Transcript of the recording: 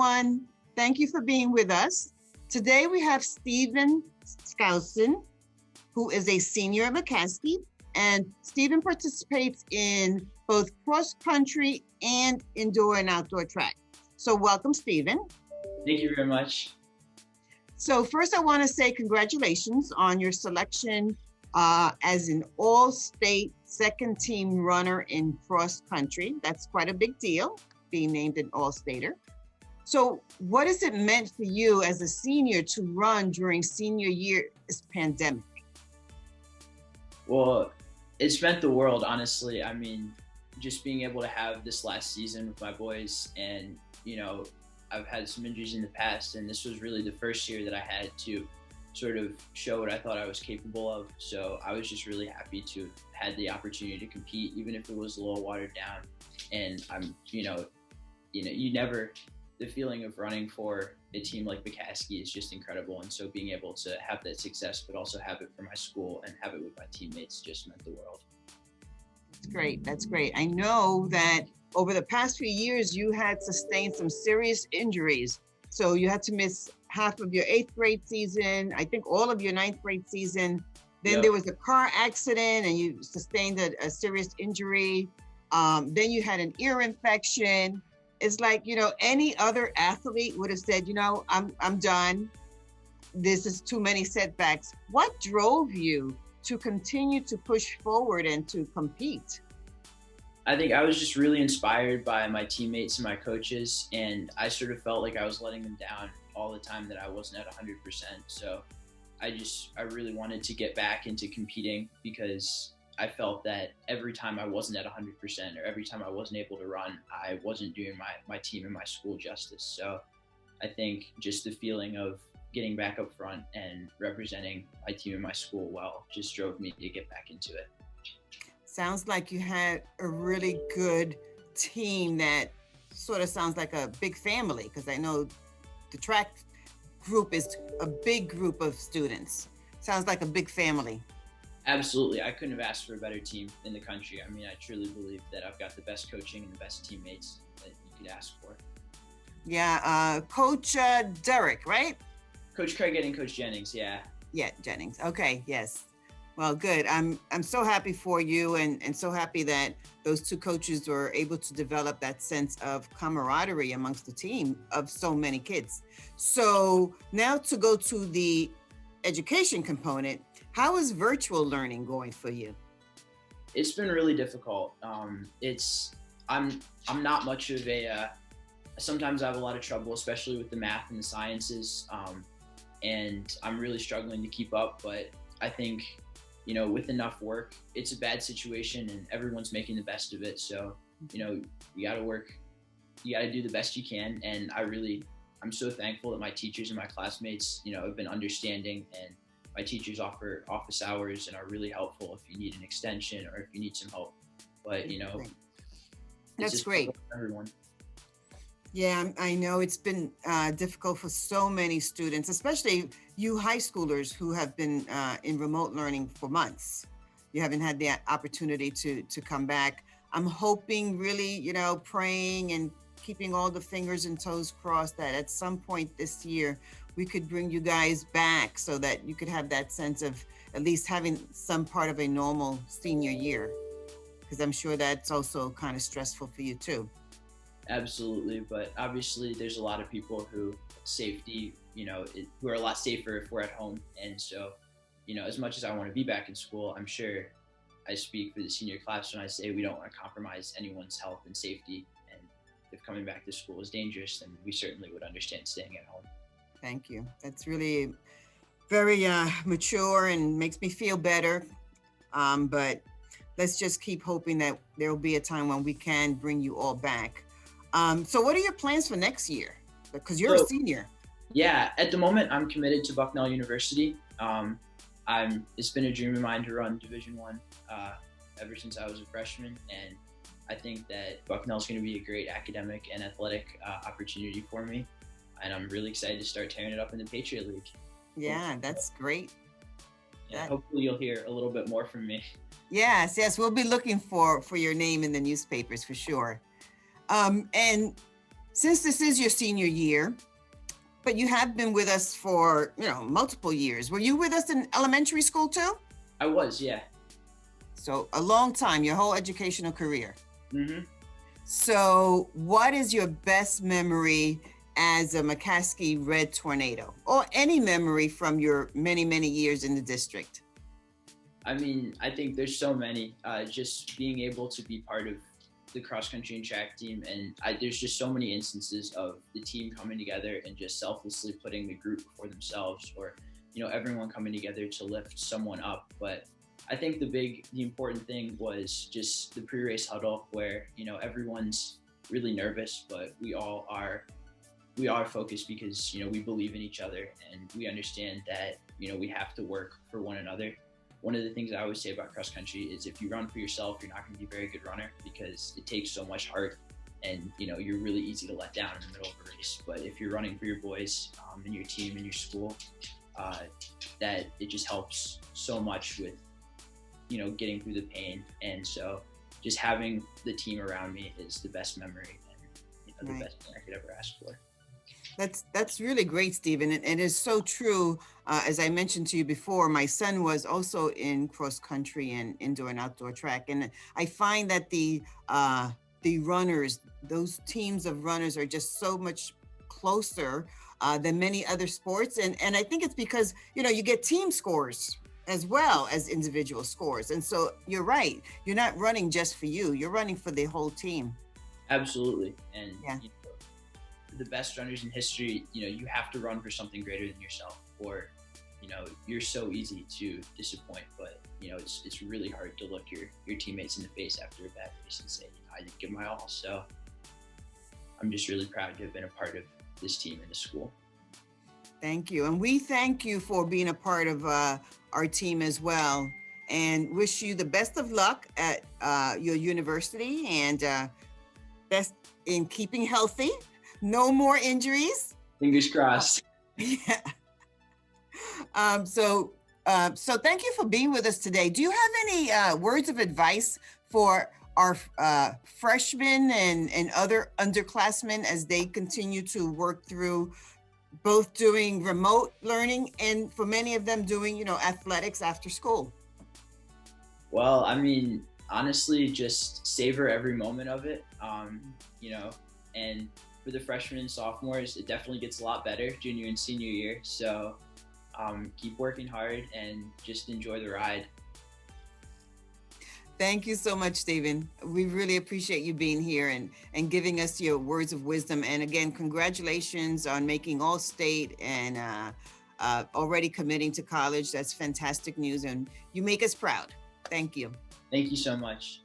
everyone. Thank you for being with us. Today we have Stephen Schousen, who is a senior at McCaskey, and Stephen participates in both cross-country and indoor and outdoor track. So welcome, Stephen. Thank you very much. So first I want to say congratulations on your selection as an all-state second team runner in cross-country. That's quite a big deal, being named an all-stater. So what has it meant for you as a senior to run during senior year pandemic? Well, it's meant the world, honestly. I mean, just being able to have this last season with my boys, and I've had some injuries in the past, and this was really the first year that I had to sort of show what I thought I was capable of. So I was just really happy to have had the opportunity to compete, even if it was a little watered down. And I'm, the feeling of running for a team like McCaskey is just incredible. And so being able to have that success, but also have it for my school and have it with my teammates just meant the world. That's great. That's great. I know that over the past few years, you had sustained some serious injuries. So you had to miss half of your 8th grade season, I think all of your 9th grade season. Then there was a car accident and you sustained a serious injury. Then you had an ear infection. It's like, any other athlete would have said, I'm done. This is too many setbacks. What drove you to continue to push forward and to compete? I think I was just really inspired by my teammates and my coaches, and I sort of felt like I was letting them down all the time, that I wasn't at 100%. So I really wanted to get back into competing, because I felt that every time I wasn't at 100%, or every time I wasn't able to run, I wasn't doing my team and my school justice. So I think just the feeling of getting back up front and representing my team and my school well just drove me to get back into it. Sounds like you had a really good team that sort of sounds like a big family, because I know the track group is a big group of students. Sounds like a big family. Absolutely. I couldn't have asked for a better team in the country. I mean, I truly believe that I've got the best coaching and the best teammates that you could ask for. Yeah, Coach Derek, right? Coach Craig and Coach Jennings, yeah. Yeah, Jennings. Okay, yes. Well, good. I'm so happy for you, and so happy that those two coaches were able to develop that sense of camaraderie amongst the team of so many kids. So now to go to the education component, how is virtual learning going for you? It's been really difficult. I'm not much of a, sometimes I have a lot of trouble, especially with the math and the sciences. And I'm really struggling to keep up, but I think, with enough work, it's a bad situation and everyone's making the best of it. So, you gotta work, you gotta do the best you can. And I'm so thankful that my teachers and my classmates, have been understanding, and my teachers offer office hours and are really helpful if you need an extension or if you need some help. But, that's great. Everyone. Yeah, I know it's been difficult for so many students, especially you high schoolers who have been in remote learning for months. You haven't had the opportunity to come back. I'm hoping, really, praying and keeping all the fingers and toes crossed that at some point this year, we could bring you guys back so that you could have that sense of at least having some part of a normal senior year, because I'm sure that's also kind of stressful for you too. Absolutely, but obviously there's a lot of people who who are a lot safer if we're at home. And so, as much as I want to be back in school, I'm sure I speak for the senior class when I say we don't want to compromise anyone's health and safety. And if coming back to school is dangerous, then we certainly would understand staying at home. Thank you. That's really very mature and makes me feel better. But let's just keep hoping that there will be a time when we can bring you all back. So what are your plans for next year? Because you're a senior. Yeah, at the moment, I'm committed to Bucknell University. It's been a dream of mine to run Division I ever since I was a freshman. And I think that Bucknell is going to be a great academic and athletic opportunity for me. And I'm really excited to start tearing it up in the Patriot League. Yeah, that's great. Yeah, hopefully you'll hear a little bit more from me. Yes, we'll be looking for your name in the newspapers for sure. And Since this is your senior year, but you have been with us for, multiple years. Were you with us in elementary school too? I was, yeah. So a long time, your whole educational career. Mm-hmm. So what is your best memory as a McCaskey Red Tornado, or any memory from your many, many years in the district? I mean, I think there's so many. Just being able to be part of the cross country and track team, and there's just so many instances of the team coming together and just selflessly putting the group before themselves, or everyone coming together to lift someone up. But I think the important thing was just the pre-race huddle, where everyone's really nervous, but we are focused because we believe in each other, and we understand that we have to work for one another. One of the things I always say about cross country is if you run for yourself, you're not going to be a very good runner, because it takes so much heart, and you're really easy to let down in the middle of a race. But if you're running for your boys and your team and your school, that it just helps so much with getting through the pain. And so just having the team around me is the best memory, and the best thing I could ever ask for. That's really great, Stephen. And it is so true. As I mentioned to you before, my son was also in cross country and indoor and outdoor track. And I find that the runners, those teams of runners, are just so much closer than many other sports. And I think it's because, you get team scores as well as individual scores. And so you're right. You're not running just for you. You're running for the whole team. Absolutely. And the best runners in history, you have to run for something greater than yourself, or you're so easy to disappoint. But it's really hard to look your teammates in the face after a bad race and say, I didn't give my all. So I'm just really proud to have been a part of this team and the school. Thank you. And we thank you for being a part of our team as well, and wish you the best of luck at your university, and best in keeping healthy. No more injuries. Fingers crossed. Yeah. So thank you for being with us today. Do you have any words of advice for our freshmen and other underclassmen as they continue to work through both doing remote learning and for many of them doing, athletics after school? Well, I mean, honestly, just savor every moment of it, and for the freshmen and sophomores, it definitely gets a lot better junior and senior year. So keep working hard and just enjoy the ride. Thank you so much, Stephen. We really appreciate you being here and giving us your words of wisdom. And again, congratulations on making All-State and already committing to college. That's fantastic news, and you make us proud. Thank you. Thank you so much.